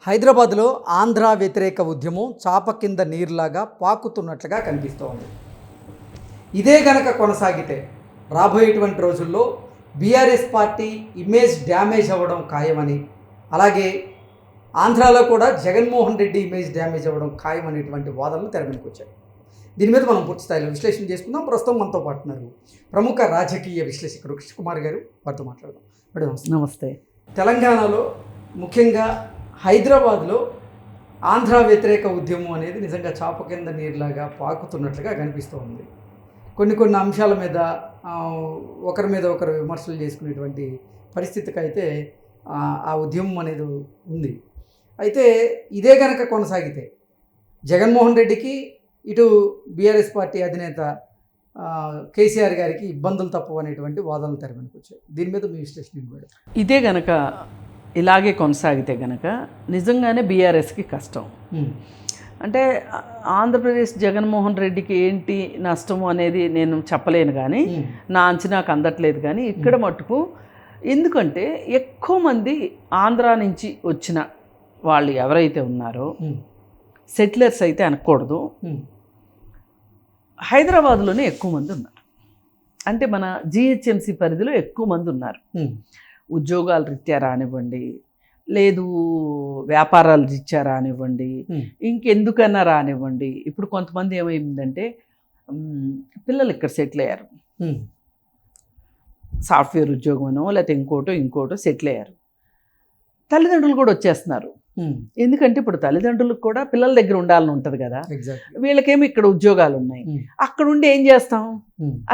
హైదరాబాద్లో ఆంధ్ర వ్యతిరేక ఉద్యమం చాప కింద నీరులాగా పాకుతున్నట్లుగా కనిపిస్తోంది. ఇదే గనక కొనసాగితే రాబోయేటువంటి రోజుల్లో బీఆర్ఎస్ పార్టీ ఇమేజ్ డ్యామేజ్ అవ్వడం ఖాయమని, అలాగే ఆంధ్రాలో కూడా జగన్మోహన్ రెడ్డి ఇమేజ్ డ్యామేజ్ అవ్వడం ఖాయమనేటువంటి వాదనలు తెరమీదకి వచ్చాయి. దీని మీద మనం పూర్తి స్థాయిలో విశ్లేషణ చేసుకుందాం. ప్రస్తుతం మనతో పాటు ఉన్నారు ప్రముఖ రాజకీయ విశ్లేషకుడు కృష్ణకుమార్ గారు. వారితో మాట్లాడదాం. మేడం నమస్తే. తెలంగాణలో ముఖ్యంగా హైదరాబాద్లో ఆంధ్ర వ్యతిరేక ఉద్యమం అనేది నిజంగా చాప కింద నీరులాగా పాకుతున్నట్లుగా కనిపిస్తూ ఉంది. కొన్ని అంశాల మీద ఒకరి మీద ఒకరు విమర్శలు చేసుకునేటువంటి పరిస్థితికి అయితే ఆ ఉద్యమం అనేది ఉంది. అయితే ఇదే కనుక కొనసాగితే జగన్మోహన్ రెడ్డికి, ఇటు బీఆర్ఎస్ పార్టీ అధినేత కేసీఆర్ గారికి ఇబ్బందులు తప్పవు అనేటువంటి వాదనలు తెరమీదకి వచ్చాయి. దీని మీద మీ విశ్లేషణ కూడా ఇదే గనక ఇలాగే కొనసాగితే గనక నిజంగానే బీఆర్ఎస్కి కష్టం. అంటే ఆంధ్రప్రదేశ్ జగన్మోహన్ రెడ్డికి ఏంటి నష్టము అనేది నేను చెప్పలేను, కానీ నా అంచనాకు అందట్లేదు. కానీ ఇక్కడ మటుకు ఎందుకంటే ఎక్కువ మంది ఆంధ్రా నుంచి వచ్చిన వాళ్ళు ఎవరైతే ఉన్నారో సెటిలర్స్ అయితే అనకూడదు, హైదరాబాద్లోనే ఎక్కువ మంది ఉన్నారు. అంటే మన జిహెచ్ఎంసీ పరిధిలో ఎక్కువ మంది ఉన్నారు. ఉద్యోగాల రీత్యా రానివ్వండి, లేదు వ్యాపారాలు రీత్యా రానివ్వండి, ఇంకెందుకన్నా రానివ్వండి. ఇప్పుడు కొంతమంది ఏమైందంటే పిల్లలు ఇక్కడ సెటిల్ అయ్యారు, సాఫ్ట్వేర్ ఉద్యోగమనో లేకపోతే ఇంకోటో సెటిల్ అయ్యారు. తల్లిదండ్రులు కూడా వచ్చేస్తున్నారు. ఎందుకంటే ఇప్పుడు తల్లిదండ్రులకు కూడా పిల్లల దగ్గర ఉండాలని ఉంటుంది కదా. వీళ్ళకేమో ఇక్కడ ఉద్యోగాలు ఉన్నాయి, అక్కడ ఉండి ఏం చేస్తాం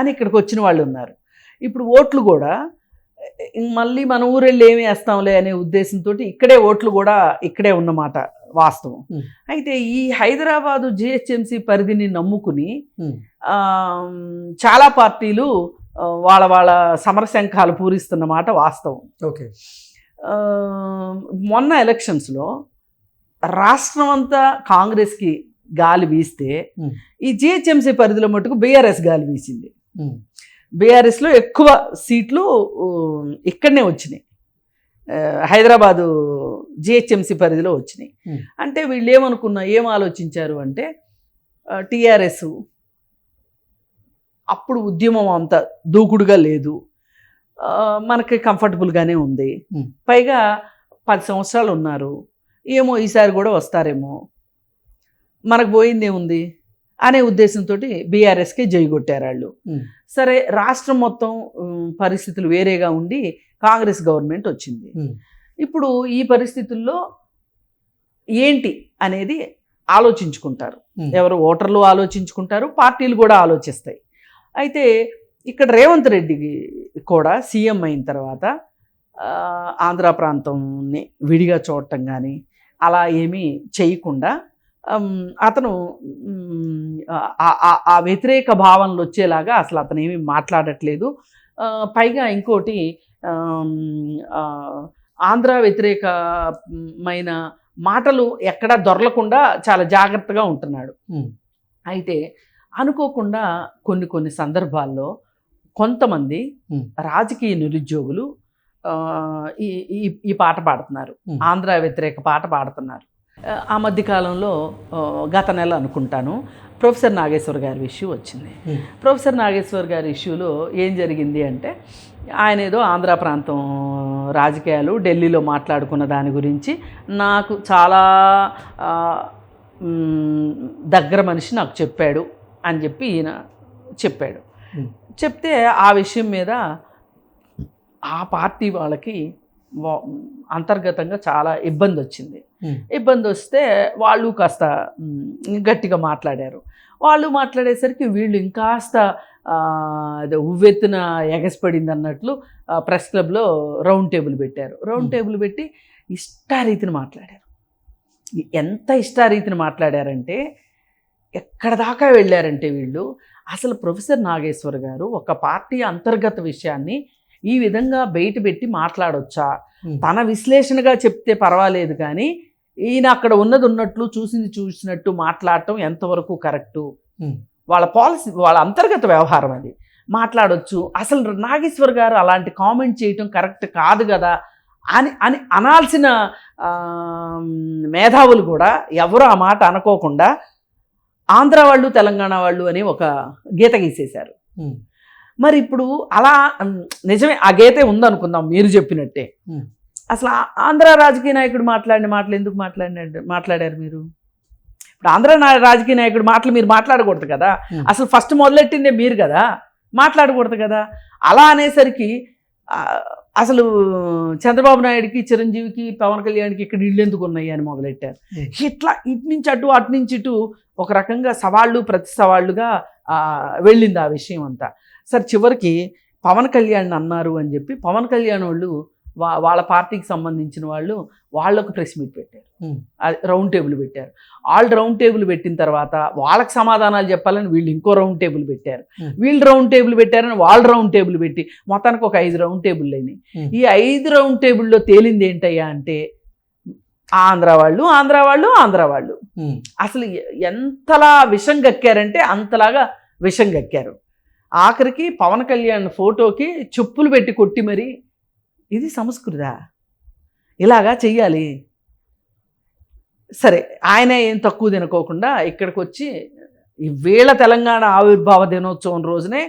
అని ఇక్కడికి వచ్చిన వాళ్ళు ఉన్నారు. ఇప్పుడు ఓట్లు కూడా మళ్ళీ మన ఊరెళ్ళి ఏమి వేస్తాంలే అనే ఉద్దేశంతో ఇక్కడే ఓట్లు కూడా ఇక్కడే ఉన్నమాట వాస్తవం. అయితే ఈ హైదరాబాదు జిహెచ్ఎంసీ పరిధిని నమ్ముకుని చాలా పార్టీలు వాళ్ళ సమరశంఖాలు పూరిస్తున్నమాట వాస్తవం. ఓకే. మొన్న ఎలక్షన్స్లో రాష్ట్రం అంతా కాంగ్రెస్కి గాలి వీస్తే ఈ జిహెచ్ఎంసీ పరిధిలో మటుకు బీఆర్ఎస్ గాలి వీసింది. బీఆర్ఎస్లో ఎక్కువ సీట్లు ఇక్కడనే వచ్చినాయి, హైదరాబాదు జిహెచ్ఎంసీ పరిధిలో వచ్చినాయి. అంటే వీళ్ళు ఏం ఆలోచించారు అంటే టీఆర్ఎస్ అప్పుడు ఉద్యమం అంత దూకుడుగా లేదు, మనకి కంఫర్టబుల్గానే ఉంది, పైగా 10 సంవత్సరాలు ఉన్నారు, ఏమో ఈసారి కూడా వస్తారేమో, మనకు పోయిందేముంది అనే ఉద్దేశంతో బీఆర్ఎస్కి జై కొట్టారు వాళ్ళు. సరే, రాష్ట్రం మొత్తం పరిస్థితులు వేరేగా ఉండి కాంగ్రెస్ గవర్నమెంట్ వచ్చింది. ఇప్పుడు ఈ పరిస్థితుల్లో ఏంటి అనేది ఆలోచించుకుంటారు, ఎవరు ఓటర్లు ఆలోచించుకుంటారు, పార్టీలు కూడా ఆలోచిస్తాయి. అయితే ఇక్కడ రేవంత్ రెడ్డికి కూడా సీఎం అయిన తర్వాత ఆంధ్ర ప్రాంతాన్ని విడిగా చూడటం కానీ అలా ఏమీ చేయకుండా అతను ఆ వ్యతిరేక భావనలు వచ్చేలాగా అసలు అతను ఏమీ మాట్లాడట్లేదు. పైగా ఇంకోటి, ఆంధ్ర వ్యతిరేకమైన మాటలు ఎక్కడా దొరలకుండా చాలా జాగ్రత్తగా ఉంటున్నాడు. అయితే అనుకోకుండా కొన్ని సందర్భాల్లో కొంతమంది రాజకీయ నిరుద్యోగులు ఈ పాట పాడుతున్నారు, ఆంధ్ర వ్యతిరేక పాట పాడుతున్నారు. ఆ మధ్యకాలంలో గత నెల అనుకుంటాను ప్రొఫెసర్ నాగేశ్వర్ గారి ఇష్యూ వచ్చింది. ప్రొఫెసర్ నాగేశ్వర్ గారి ఇష్యూలో ఏం జరిగింది అంటే, ఆయన ఏదో ఆంధ్ర ప్రాంతం రాజకీయాలు ఢిల్లీలో మాట్లాడుకున్న దాని గురించి నాకు చాలా దగ్గర మనిషి నాకు చెప్పాడు అని చెప్పి ఈయన చెప్పాడు. చెప్తే ఆ విషయం మీద ఆ పార్టీ వాళ్ళకి అంతర్గతంగా చాలా ఇబ్బంది వచ్చింది. ఇబ్బంది వస్తే వాళ్ళు కాస్త గట్టిగా మాట్లాడారు. వాళ్ళు మాట్లాడేసరికి వీళ్ళు ఇంకాస్త ఉవ్వెత్తున ఎగసిపడింది అన్నట్లు ప్రెస్ క్లబ్లో రౌండ్ టేబుల్ పెట్టారు. రౌండ్ టేబుల్ పెట్టి ఇష్టారీతిని మాట్లాడారు. ఎంత ఇష్టారీతిని మాట్లాడారంటే, ఎక్కడ దాకా వెళ్ళారంటే వీళ్ళు అసలు ప్రొఫెసర్ నాగేశ్వర్ గారు ఒక పార్టీ అంతర్గత విషయాన్ని ఈ విధంగా బయట పెట్టి మాట్లాడొచ్చా? తన విశ్లేషణగా చెప్తే పర్వాలేదు, కానీ ఈయన అక్కడ ఉన్నది ఉన్నట్లు చూసింది చూసినట్టు మాట్లాడటం ఎంతవరకు కరెక్టు? వాళ్ళ పాలసీ, వాళ్ళ అంతర్గత వ్యవహారం అది, మాట్లాడొచ్చు. అసలు నాగేశ్వర్ గారు అలాంటి కామెంట్ చేయటం కరెక్ట్ కాదు కదా అని అని అనాల్సిన మేధావులు కూడా ఎవరు ఆ మాట అనుకోకుండా ఆంధ్ర వాళ్ళు తెలంగాణ వాళ్ళు అని ఒక గీత గీసేశారు. మరి ఇప్పుడు అలా నిజమే ఆ గీతే ఉందనుకుందాం మీరు చెప్పినట్టే. అసలు ఆంధ్ర రాజకీయ నాయకుడు మాట్లాడిన మాటలు ఎందుకు మాట్లాడారు మీరు? ఇప్పుడు ఆంధ్ర రాజకీయ నాయకుడు మాటలు మీరు మాట్లాడకూడదు కదా, అసలు ఫస్ట్ మొదలెట్టిందే మీరు కదా, మాట్లాడకూడదు కదా. అలా అనేసరికి అసలు చంద్రబాబు నాయుడికి, చిరంజీవికి, పవన్ కళ్యాణ్కి ఇక్కడ ఇళ్ళు ఎందుకు ఉన్నాయి అని మొదలెట్టారు. ఇట్లా ఇటు నుంచి అటు అటు నుంచి ఇటు ఒక రకంగా సవాళ్ళు ప్రతి సవాళ్ళుగా వెళ్ళింది ఆ విషయం అంతా. సరే చివరికి పవన్ కళ్యాణ్ అన్నారు అని చెప్పి పవన్ కళ్యాణ్ వాళ్ళు వాళ్ళ పార్టీకి సంబంధించిన వాళ్ళకు ప్రెస్ మీట్ పెట్టారు, రౌండ్ టేబుల్ పెట్టారు. వాళ్ళు రౌండ్ టేబుల్ పెట్టిన తర్వాత వాళ్ళకి సమాధానాలు చెప్పాలని వీళ్ళు ఇంకో రౌండ్ టేబుల్ పెట్టారు, వీళ్ళు రౌండ్ టేబుల్ పెట్టారని వాళ్ళు రౌండ్ టేబుల్ పెట్టి మొత్తానికి ఒక 5 రౌండ్ టేబుల్ అయినాయి. ఈ 5 రౌండ్ టేబుల్లో తేలింది ఏంటయ్యా అంటే ఆంధ్ర వాళ్ళు అసలు ఎంతలా విషం గక్కారంటే అంతలాగా విషం గక్కారు. ఆఖరికి పవన్ కళ్యాణ్ ఫోటోకి చెప్పులు పెట్టి కొట్టి మరి ఇది సంస్కృత, ఇలాగా చెయ్యాలి. సరే ఆయన ఏం తక్కువ తినుకోకుండా ఇక్కడికి వచ్చి ఈవేళ తెలంగాణ ఆవిర్భావ దినోత్సవం రోజునే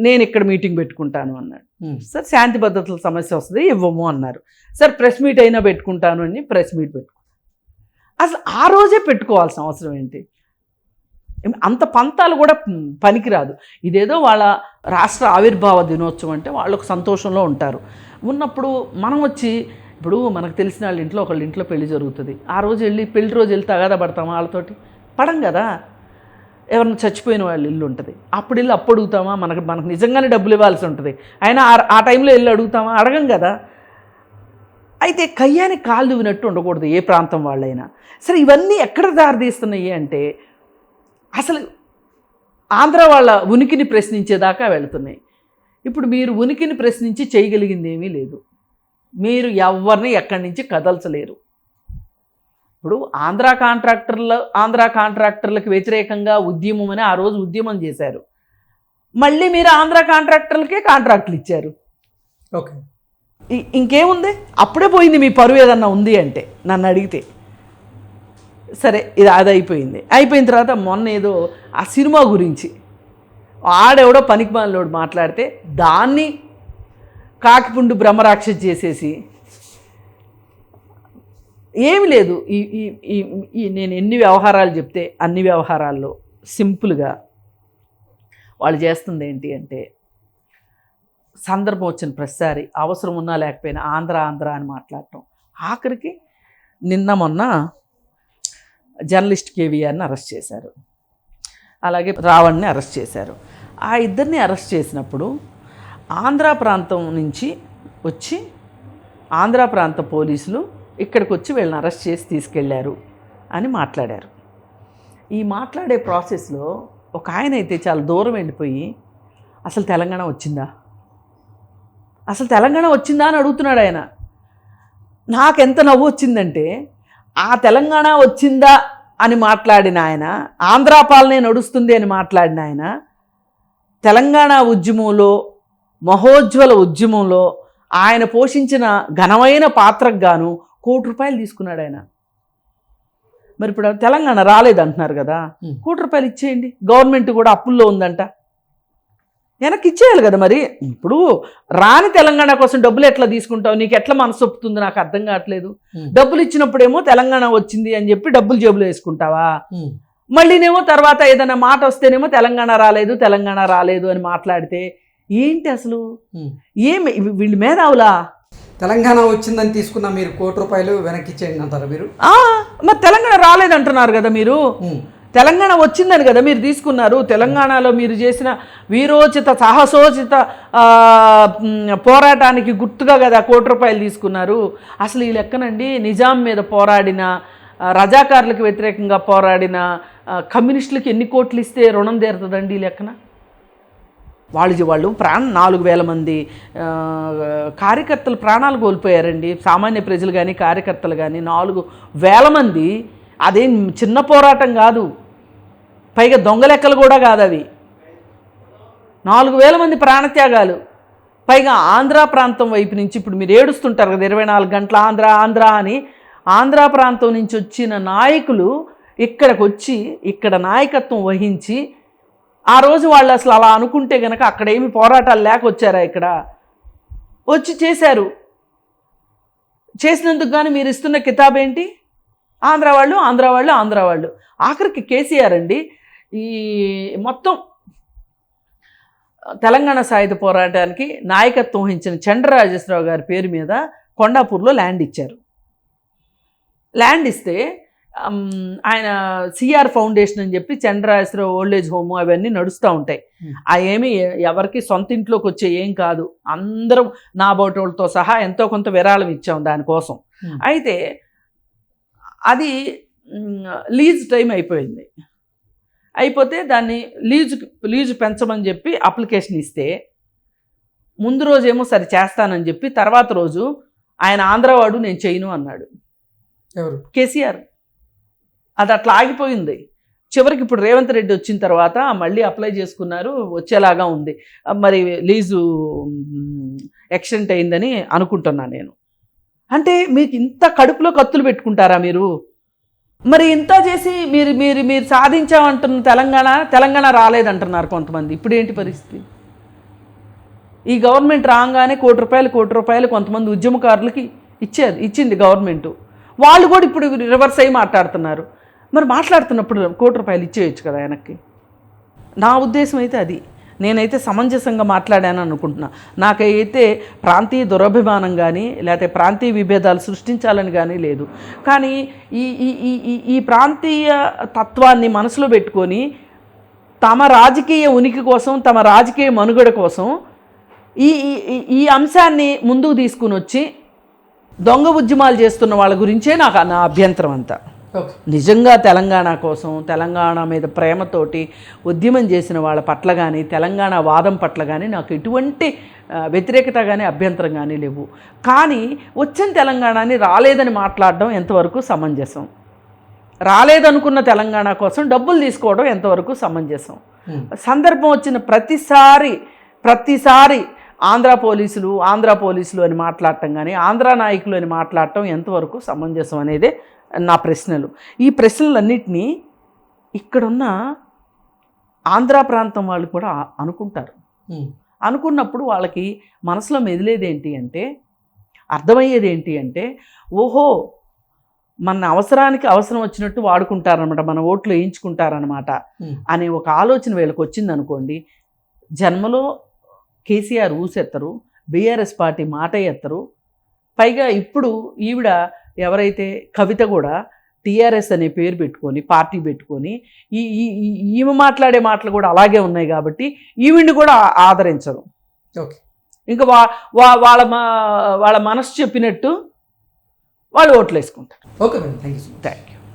నేను ఇక్కడ మీటింగ్ పెట్టుకుంటాను అన్నాడు. సార్ శాంతి భద్రతల సమస్య వస్తుంది ఇవ్వము అన్నారు. సార్ ప్రెస్ మీట్ అయినా పెట్టుకుంటాను అని ప్రెస్ మీట్ పెట్టుకుంటాను. అసలు ఆ రోజే పెట్టుకోవాల్సిన అవసరం ఏంటి? అంత పంతాలు కూడా పనికిరాదు. ఇదేదో వాళ్ళ రాష్ట్ర ఆవిర్భావ దినోత్సవం అంటే వాళ్ళకు సంతోషంలో ఉంటారు. ఉన్నప్పుడు మనం వచ్చి ఇప్పుడు మనకు తెలిసిన వాళ్ళ ఇంట్లో ఒకళ్ళ ఇంట్లో పెళ్లి జరుగుతుంది, ఆ రోజు వెళ్ళి పెళ్లి రోజు వెళ్ళి తగాదా పడతామా? వాళ్ళతోటి పడం కదా. ఎవరైనా చచ్చిపోయిన వాళ్ళ ఇల్లు ఉంటుంది, అప్పుడు వెళ్ళి అప్పు అడుగుతామా? మనకు నిజంగానే డబ్బులు ఇవ్వాల్సి ఉంటుంది, అయినా ఆ టైంలో వెళ్ళి అడుగుతామా? అడగం కదా. అయితే కయ్యానికి కాలు దువ్వినట్టు ఉండకూడదు ఏ ప్రాంతం వాళ్ళైనా. సరే ఇవన్నీ ఎక్కడ దారితీస్తున్నాయి అంటే అసలు ఆంధ్ర వాళ్ళ ఉనికిని ప్రశ్నించేదాకా వెళుతున్నాయి. ఇప్పుడు మీరు ఉనికిని ప్రశ్నించి చేయగలిగింది ఏమీ లేదు. మీరు ఎవరిని ఎక్కడి నుంచి కదల్చలేరు. ఇప్పుడు ఆంధ్ర కాంట్రాక్టర్లకు వ్యతిరేకంగా ఉద్యమం అని ఆ రోజు ఉద్యమం చేశారు. మళ్ళీ మీరు ఆంధ్ర కాంట్రాక్టర్లకే కాంట్రాక్టులు ఇచ్చారు. ఓకే, ఇంకేముంది? అప్పుడే పోయింది మీ పరువు ఏదన్నా ఉంది అంటే నన్ను అడిగితే. సరే ఇది అది అయిపోయిన తర్వాత మొన్న ఏదో ఆ సినిమా గురించి ఆడెవడో పనికిమాలినోడు మాట్లాడితే దాన్ని కాకిపుండు బ్రహ్మరాక్షసి చేసేసి ఏమి లేదు. నేను ఎన్ని వ్యవహారాలు చెప్తే అన్ని వ్యవహారాల్లో సింపుల్గా వాళ్ళు చేస్తుంది ఏంటి అంటే సందర్భం వచ్చిన ప్రతిసారి అవసరం ఉన్నా లేకపోయినా ఆంధ్ర అని మాట్లాడటం. ఆఖరికి మొన్న జర్నలిస్ట్ కేవీఆర్ని అరెస్ట్ చేశారు, అలాగే రావణ్ని అరెస్ట్ చేశారు. ఆ ఇద్దరిని అరెస్ట్ చేసినప్పుడు ఆంధ్ర ప్రాంతం నుంచి వచ్చి ఆంధ్ర ప్రాంత పోలీసులు ఇక్కడికి వచ్చి వీళ్ళని అరెస్ట్ చేసి తీసుకెళ్లారు అని మాట్లాడారు. ఈ మాట్లాడే ప్రాసెస్లో ఒక ఆయన అయితే చాలా దూరం వెళ్ళిపోయి అసలు తెలంగాణ వచ్చిందా అని అడుగుతున్నాడు ఆయన. నాకెంత నవ్వు వచ్చిందంటే ఆ తెలంగాణ వచ్చిందా అని మాట్లాడిన ఆయన, ఆంధ్ర పాలనే నడుస్తుంది అని మాట్లాడిన ఆయన, తెలంగాణ ఉద్యమంలో మహోజ్వల ఉద్యమంలో ఆయన పోషించిన ఘనమైన పాత్రకు గాను ₹1 కోటి తీసుకున్నాడు ఆయన. మరి ఇప్పుడు తెలంగాణ రాలేదంటున్నారు కదా, ₹1 కోటి ఇచ్చేయండి. గవర్నమెంట్ కూడా అప్పుల్లో ఉందంట, వెనక్కి ఇచ్చేయాలి కదా. మరి ఇప్పుడు రాని తెలంగాణ కోసం డబ్బులు ఎట్లా తీసుకుంటావు? నీకు ఎట్లా మనసు ఒప్పుతుంది? నాకు అర్థం కావట్లేదు. డబ్బులు ఇచ్చినప్పుడేమో తెలంగాణ వచ్చింది అని చెప్పి డబ్బులు జేబులో వేసుకుంటావా? మళ్ళీనేమో తర్వాత ఏదైనా మాట వస్తేనేమో తెలంగాణ రాలేదు అని మాట్లాడితే ఏంటి అసలు? ఏమి వీళ్ళు మేధావులా? తెలంగాణ వచ్చిందని తీసుకున్న మీరు ₹1 కోటి వెనక్కి ఇచ్చేయండి అంటారా మీరు? మరి తెలంగాణ రాలేదంటున్నారు కదా మీరు. తెలంగాణ వచ్చిందని కదా మీరు తీసుకున్నారు. తెలంగాణలో మీరు చేసిన వీరోచిత సాహసోచిత పోరాటానికి గుర్తుగా కదా ₹1 కోటి తీసుకున్నారు. అసలు ఈ లెక్కనండి నిజాం మీద పోరాడిన, రజాకారులకు వ్యతిరేకంగా పోరాడిన కమ్యూనిస్టులకు ఎన్ని కోట్లు ఇస్తే రుణం తీరుతుందండి ఈ లెక్కన? వాళ్ళు 4,000 మంది కార్యకర్తలు ప్రాణాలు కోల్పోయారండి. సామాన్య ప్రజలు కానీ కార్యకర్తలు కానీ 4,000 మంది. అదేం చిన్న పోరాటం కాదు, పైగా దొంగ లెక్కలు కూడా కాదు అవి. 4,000 మంది ప్రాణత్యాగాలు, పైగా ఆంధ్ర ప్రాంతం వైపు నుంచి ఇప్పుడు మీరు ఏడుస్తుంటారు కదా 24 గంటల ఆంధ్ర ఆంధ్ర అని. ఆంధ్ర ప్రాంతం నుంచి వచ్చిన నాయకులు ఇక్కడికి వచ్చి ఇక్కడ నాయకత్వం వహించి ఆ రోజు వాళ్ళు అసలు అలా అనుకుంటే కనుక అక్కడ ఏమి పోరాటాలు లేక వచ్చారా? ఇక్కడ వచ్చి చేశారు. చేసినందుకు కానీ మీరు ఇస్తున్న కితాబ్ ఏంటి? ఆంధ్ర వాళ్ళు ఆంధ్ర వాళ్ళు ఆంధ్ర వాళ్ళు. ఆఖరికి కేసీఆర్ అండి ఈ మొత్తం తెలంగాణ సాయుధ పోరాటానికి నాయకత్వం వహించిన చంద్రరాజేశ్వరరావు గారి పేరు మీద కొండాపూర్లో ల్యాండ్ ఇచ్చారు. ల్యాండ్ ఇస్తే ఆయన సిఆర్ ఫౌండేషన్ అని చెప్పి చంద్రరాజేశ్వరరావు ఓల్డ్ ఏజ్ హోమ్ అవన్నీ నడుస్తూ ఉంటాయి. ఆ ఏమి ఎవరికి సొంత ఇంట్లోకి వచ్చే ఏం కాదు, అందరం నా బోటోళ్ళతో సహా ఎంతో కొంత విరాళం ఇచ్చాం దానికోసం. అయితే అది లీజ్ టైం అయిపోయింది. అయిపోతే దాన్ని లీజు పెంచమని చెప్పి అప్లికేషన్ ఇస్తే ముందు రోజేమో సరే చేస్తానని చెప్పి తర్వాత రోజు ఆయన ఆంధ్రవాడు నేను చేయను అన్నాడు. ఎవరు? కేసీఆర్. అది అట్లా ఆగిపోయింది. చివరికి ఇప్పుడు రేవంత్ రెడ్డి వచ్చిన తర్వాత మళ్ళీ అప్లై చేసుకున్నారు, వచ్చేలాగా ఉంది. మరి లీజు ఎక్స్టెంట్ అయిందని అనుకుంటున్నాను నేను. అంటే మీకు ఇంత కడుపులో కత్తులు పెట్టుకుంటారా మీరు? మరి ఇంత చేసి మీరు మీరు మీరు సాధించామంటున్న తెలంగాణ రాలేదంటున్నారు కొంతమంది. ఇప్పుడు ఏంటి పరిస్థితి? ఈ గవర్నమెంట్ రాగానే కోటి రూపాయలు కొంతమంది ఉద్యమకారులకి ఇచ్చింది గవర్నమెంటు. వాళ్ళు కూడా ఇప్పుడు రివర్స్ అయ్యి మాట్లాడుతున్నారు. మరి మాట్లాడుతున్నప్పుడు ₹1 ఇచ్చేయచ్చు కదా వెనక్కి. నా ఉద్దేశం అయితే అది. నేనైతే సమంజసంగా మాట్లాడాను అనుకుంటున్నా. నాకైతే ప్రాంతీయ దురభిమానం కానీ లేకపోతే ప్రాంతీయ విభేదాలు సృష్టించాలని కానీ లేదు. కానీ ఈ ప్రాంతీయ తత్వాన్ని మనసులో పెట్టుకొని తమ రాజకీయ ఉనికి కోసం, తమ రాజకీయ మనుగడ కోసం ఈ అంశాన్ని ముందుకు తీసుకుని వచ్చి దొంగ ఉద్యమాలు చేస్తున్న వాళ్ళ గురించే నా అభ్యంతరం అంతా. నిజంగా తెలంగాణ కోసం, తెలంగాణ మీద ప్రేమతోటి ఉద్యమం చేసిన వాళ్ళ పట్ల కానీ, తెలంగాణ వాదం పట్ల కానీ నాకు ఎటువంటి వ్యతిరేకత కానీ అభ్యంతరం కానీ లేవు. కానీ వచ్చిన తెలంగాణని రాలేదని మాట్లాడడం ఎంతవరకు సమంజసం? రాలేదనుకున్న తెలంగాణ కోసం డబ్బులు తీసుకోవడం ఎంతవరకు సమంజసం? సందర్భం వచ్చిన ప్రతిసారి ఆంధ్ర పోలీసులు అని మాట్లాడటం కానీ, ఆంధ్ర నాయకులు అని మాట్లాడటం ఎంతవరకు సమంజసం అనేదే నా ప్రశ్నలు. ఈ ప్రశ్నలన్నింటినీ ఇక్కడున్న ఆంధ్ర ప్రాంతం వాళ్ళు కూడా అనుకుంటారు. అనుకున్నప్పుడు వాళ్ళకి మనసులో మెదిలేది ఏంటి అంటే, అర్థమయ్యేది ఏంటి అంటే, ఓహో మన అవసరం వచ్చినట్టు వాడుకుంటారనమాట, మన ఓట్లు వేయించుకుంటారనమాట అనే ఒక ఆలోచన వీళ్ళకి వచ్చిందనుకోండి. జన్మలో కేసీఆర్ ఊసెత్తరు, బీఆర్ఎస్ పార్టీ మాట ఎత్తరు. పైగా ఇప్పుడు ఈవిడ ఎవరైతే కవిత కూడా టీఆర్ఎస్ అనే పేరు పెట్టుకొని పార్టీ పెట్టుకొని ఈమె మాట్లాడే మాటలు కూడా అలాగే ఉన్నాయి కాబట్టి ఈవిడ్ని కూడా ఆదరించరు. ఓకే, ఇంకా వాళ్ళ మనసు చెప్పినట్టు వాళ్ళు ఓట్లు వేసుకుంటారు. Okay madam, thank you. Thank you.